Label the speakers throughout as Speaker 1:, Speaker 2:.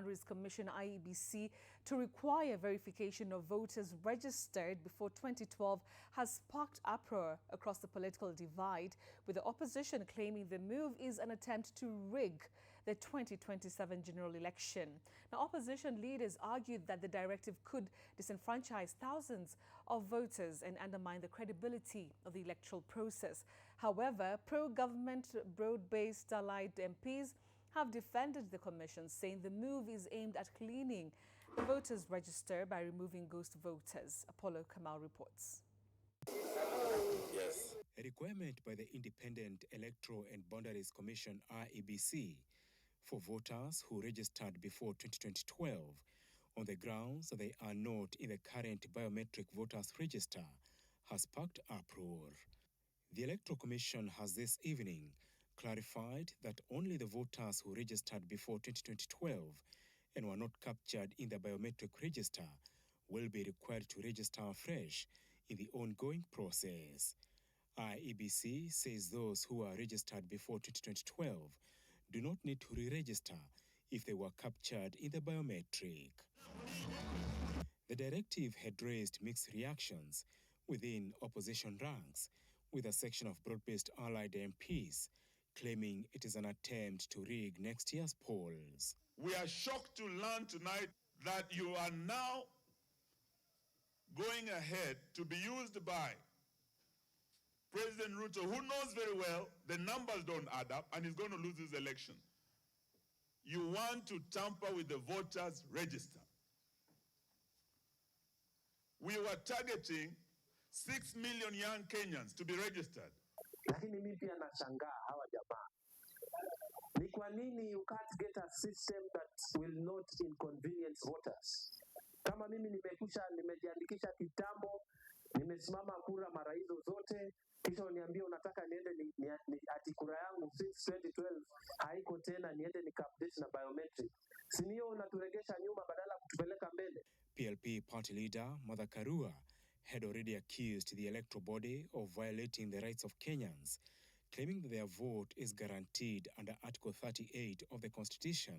Speaker 1: Boundaries Commission (IEBC) to require verification of voters registered before 2012 has sparked uproar across the political divide, with the opposition claiming the move is an attempt to rig the 2027 general election. Now, opposition leaders argued that the directive could disenfranchise thousands of voters and undermine the credibility of the electoral process. However, pro-government, broad-based allied MPs have defended the commission, saying the move is aimed at cleaning the voters' register by removing ghost voters. Apollo Kamal reports.
Speaker 2: Yes.
Speaker 3: A requirement by the Independent Electoral and Boundaries Commission (IEBC) for voters who registered before 2012 on the grounds that they are not in the current biometric voters register has sparked uproar. The Electoral Commission has this evening clarified that only the voters who registered before 2012 and were not captured in the biometric register will be required to register afresh in the ongoing process. IEBC says those who are registered before 2012 do not need to re-register if they were captured in the biometric. The directive had raised mixed reactions within opposition ranks, with a section of broad-based allied MPs claiming it is an attempt to rig next year's polls.
Speaker 2: We are shocked to learn tonight that you are now going ahead to be used by President Ruto, who knows very well the numbers don't add up and is going to lose his election. You want to tamper with the voters' register. We were targeting 6 million young Kenyans to be registered.
Speaker 4: Lakini mimi pia nashangaa hawa jamaa. Ni kwa nini you can't get a system that will not inconvenience voters? Kama mimi nimejiandikisha kitambo, nimesimama kura mara hizo zote, kisha uniambie unataka niende ati kura yangu since 2012 haiko tena, niende update na biometric. Si hiyo unaturegesha nyuma badala kutupeleka mbele.
Speaker 3: PLP party leader Martha Karua had already accused the electoral body of violating the rights of Kenyans, claiming that their vote is guaranteed under Article 38 of the Constitution.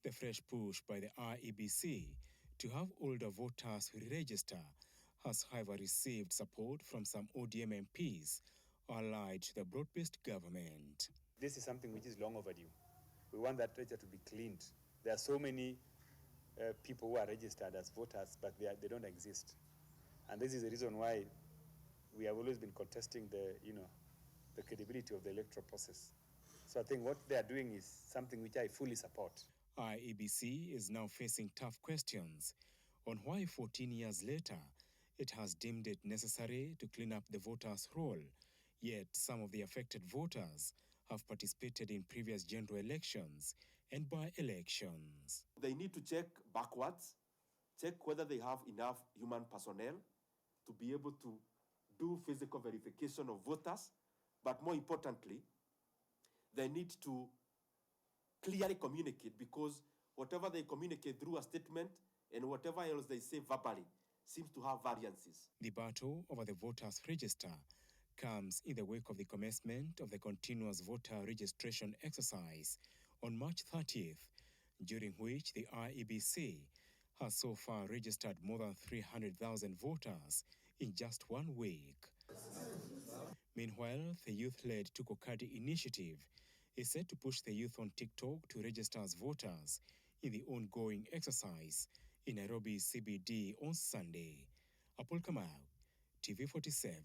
Speaker 3: The fresh push by the IEBC to have older voters re-register has, however, received support from some ODM MPs allied to the broad-based government.
Speaker 5: This is something which is long overdue. We want that register to be cleaned. There are so many people who are registered as voters, but they don't exist. And this is the reason why we have always been contesting the credibility of the electoral process. So I think what they are doing is something which I fully support.
Speaker 3: IEBC is now facing tough questions on why 14 years later it has deemed it necessary to clean up the voters' roll, yet some of the affected voters have participated in previous general elections and by-elections.
Speaker 6: They need to check backwards, check whether they have enough human personnel to be able to do physical verification of voters, but more importantly, they need to clearly communicate, because whatever they communicate through a statement and whatever else they say verbally seems to have variances.
Speaker 3: The battle over the voters' register comes in the wake of the commencement of the continuous voter registration exercise on March 30th, during which the IEBC has so far registered more than 300,000 voters in just 1 week. Meanwhile, the youth-led Tukokadi initiative is set to push the youth on TikTok to register as voters in the ongoing exercise in Nairobi CBD on Sunday. Apol Kamau, TV 47.